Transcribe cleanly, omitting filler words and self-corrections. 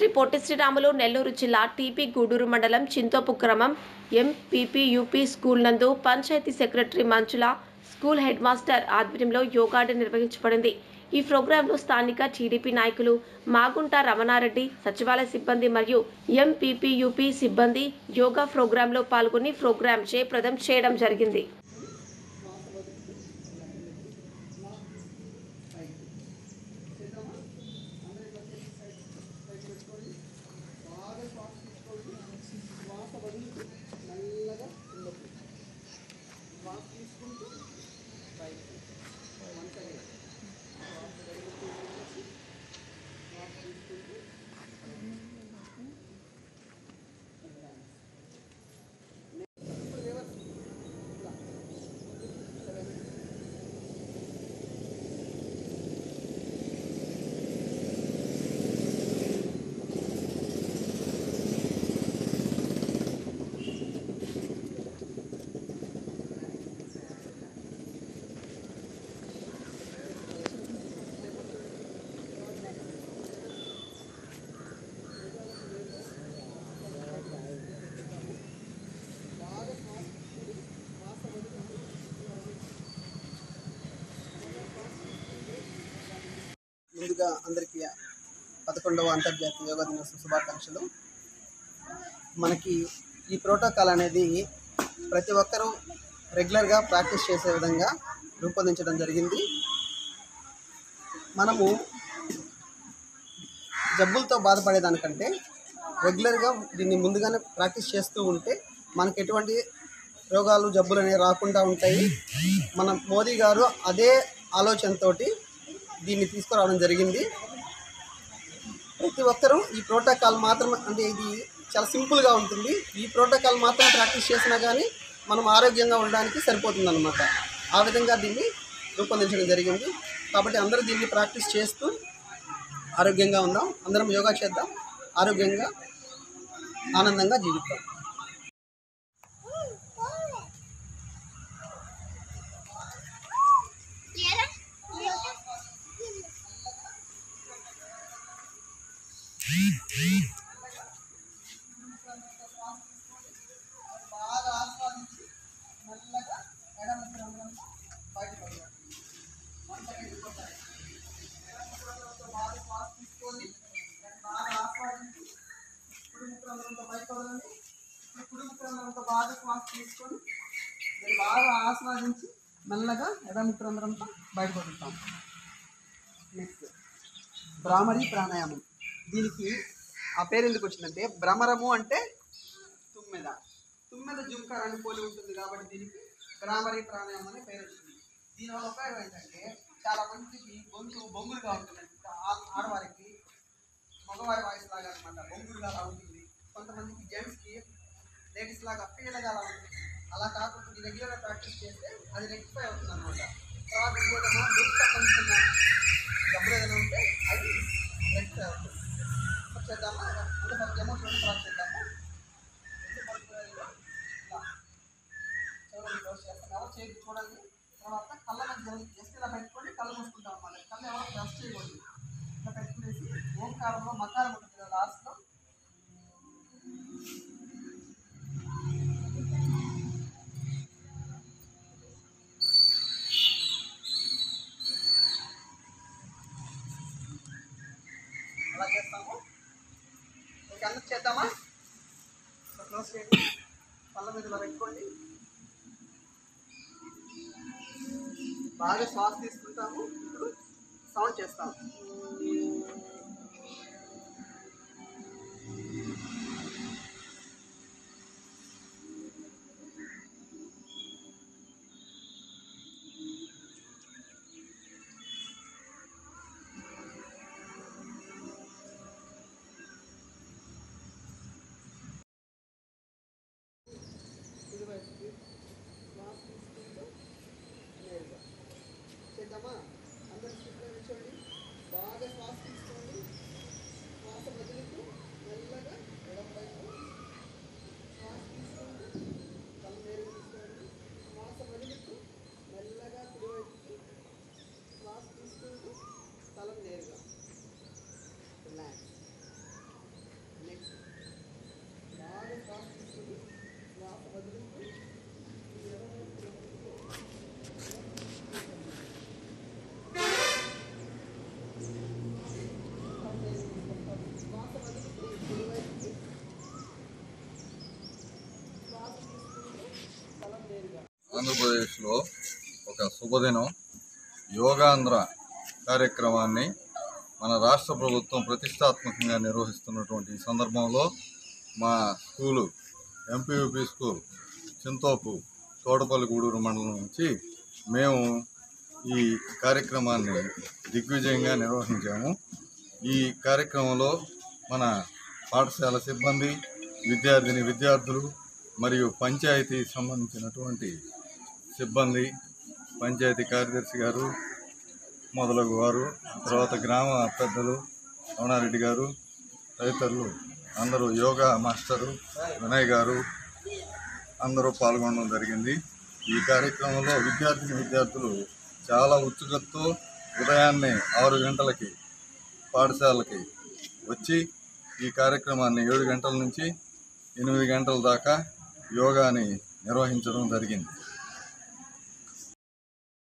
శ్రీ పొట్టి శ్రీరాములు నెల్లూరు జిల్లా టీపీ గూడూరు మండలం చింతోపు గ్రామం ఎంపీపీయూపీ స్కూల్ నందు పంచాయతీ సెక్రటరీ మంచుల, స్కూల్ హెడ్ మాస్టర్ ఆధ్వర్యంలో యోగా డే నిర్వహించబడింది. ఈ ప్రోగ్రాంలో స్థానిక టీడీపీ నాయకులు మాగుంట రమణారెడ్డి, సచివాలయ సిబ్బంది మరియు ఎంపీపీయూపీ సిబ్బంది యోగా ప్రోగ్రాంలో పాల్గొని ప్రోగ్రాం జయప్రదం చేయడం జరిగింది. ముందుగా అందరికీ 11వ అంతర్జాతీయ యోగా దినోత్సవ శుభాకాంక్షలు. మనకి ఈ ప్రోటోకాల్ అనేది ప్రతి ఒక్కరూ రెగ్యులర్గా ప్రాక్టీస్ చేసే విధంగా రూపొందించడం జరిగింది. మనము జబ్బులతో బాధపడేదానికంటే రెగ్యులర్గా దీన్ని ముందుగానే ప్రాక్టీస్ చేస్తూ ఉంటే మనకి ఎటువంటి రోగాలు జబ్బులు అనేవి రాకుండా ఉంటాయి. మన మోదీ గారు అదే ఆలోచనతోటి దీన్ని తీసుకురావడం జరిగింది. ప్రతి ఒక్కరూ ఈ ప్రోటోకాల్ మాత్రం, అంటే ఇది చాలా సింపుల్గా ఉంటుంది, ఈ ప్రోటోకాల్ మాత్రం ప్రాక్టీస్ చేసినా కానీ మనం ఆరోగ్యంగా ఉండడానికి సరిపోతుందన్నమాట. ఆ విధంగా దీన్ని రూపొందించడం జరిగింది. కాబట్టి అందరూ దీన్ని ప్రాక్టీస్ చేస్తూ ఆరోగ్యంగా ఉందాం, అందరం యోగా చేద్దాం, ఆరోగ్యంగా ఆనందంగా జీవిద్దాం. బాగా ఆస్వాదించి మెల్లగా ఎడమ బయటకు బాగా శ్వాస తీసుకొని బాగా ఆస్వాదించి కుడి బయటకు వదలండి. కుడి బాగా శ్వాస తీసుకొని మీరు బాగా ఆస్వాదించి మెల్లగా ఎడముత్రంతో బయటకు వదులుతాం. నెక్స్ట్ భ్రామరీ ప్రాణాయామం. దీనికి ఆ పేరు ఎందుకు వచ్చిందంటే, భ్రమరము అంటే తుమ్మెద జుంకారాన్ని పోలి ఉంటుంది కాబట్టి దీనికి భ్రామరీ ప్రాణాయామం అనే పేరు వచ్చింది. దీనివల్ల ఉపయోగం ఏంటంటే, చాలా మందికి గొంతు బొంగులుగా ఉంటుంది. ఆడవారికి మగవారి వాయిస్ లాగా అనమాట, బొంగులుగా అలా ఉంటుంది. కొంతమందికి జెంట్స్కి లేడీస్ లాగా పీడగా అలా ఉంటుంది. అలా కాకుండా ఈ రెగ్యులర్గా ప్రాక్టీస్ చేస్తే అది రెక్టిఫై అవుతుంది అనమాట. తర్వాత ఏదైనా గొంతు సంబంధించిన డబ్బులు ఏదైనా ఉంటే అది రెక్టిఫై అవుతుంది. చేద్దామా, అంటే మనకి ఎమోషన్ క్రాస్ చేద్దాము. క్లోజ్ చేస్తాం, ఎవరు చేసి చూడండి. తర్వాత కళ్ళ మధ్య జస్ట్ ఇలా పెట్టుకొని కళ్ళు మూసుకుంటాం అన్నమాట. కళ్ళు ఎవరు ప్రెస్ చేయకూడదు. ఇలా పెట్టుకునేసి ఓంకారంలో మకారం ఉంటుంది కదా లాస్ట్లో, అలా చేస్తాము. ఓకే, అందరూ చేద్దామా? క్లోజ్ చేయండి, కళ్ళ మీద ఇలా పెట్టుకోండి. బాగా శ్వాస తీసుకుంటాము. ఇప్పుడు సౌండ్ చేస్తాము. చేద్దామా? అందరూ కూర్చోండి. బాగా ఆంధ్రప్రదేశ్లో ఒక శుభదినం. యోగాంధ్ర కార్యక్రమాన్ని మన రాష్ట్ర ప్రభుత్వం ప్రతిష్టాత్మకంగా నిర్వహిస్తున్నటువంటి ఈ సందర్భంలో మా school MPUP school Chintopu Thotapalli Gudur మండలం నుంచి మేము ఈ కార్యక్రమాన్ని దిగ్విజయంగా నిర్వహించాము. ఈ కార్యక్రమంలో మన పాఠశాల సిబ్బంది, విద్యార్థులు మరియు పంచాయతీ సంబంధించినటువంటి సిబ్బంది, పంచాయతీ కార్యదర్శి గారు మొదలగు వారు, తర్వాత గ్రామ పెద్దలు రమణారెడ్డి గారు తదితరులు అందరూ, యోగా మాస్టరు వినయ్ గారు అందరూ పాల్గొనడం జరిగింది. ఈ కార్యక్రమంలో విద్యార్థులు చాలా ఉత్సుకతతో ఉదయాన్నే 6 గంటలకి పాఠశాలకి వచ్చి ఈ కార్యక్రమాన్ని 7 గంటల నుంచి 8 గంటల దాకా యోగాని నిర్వహించడం జరిగింది.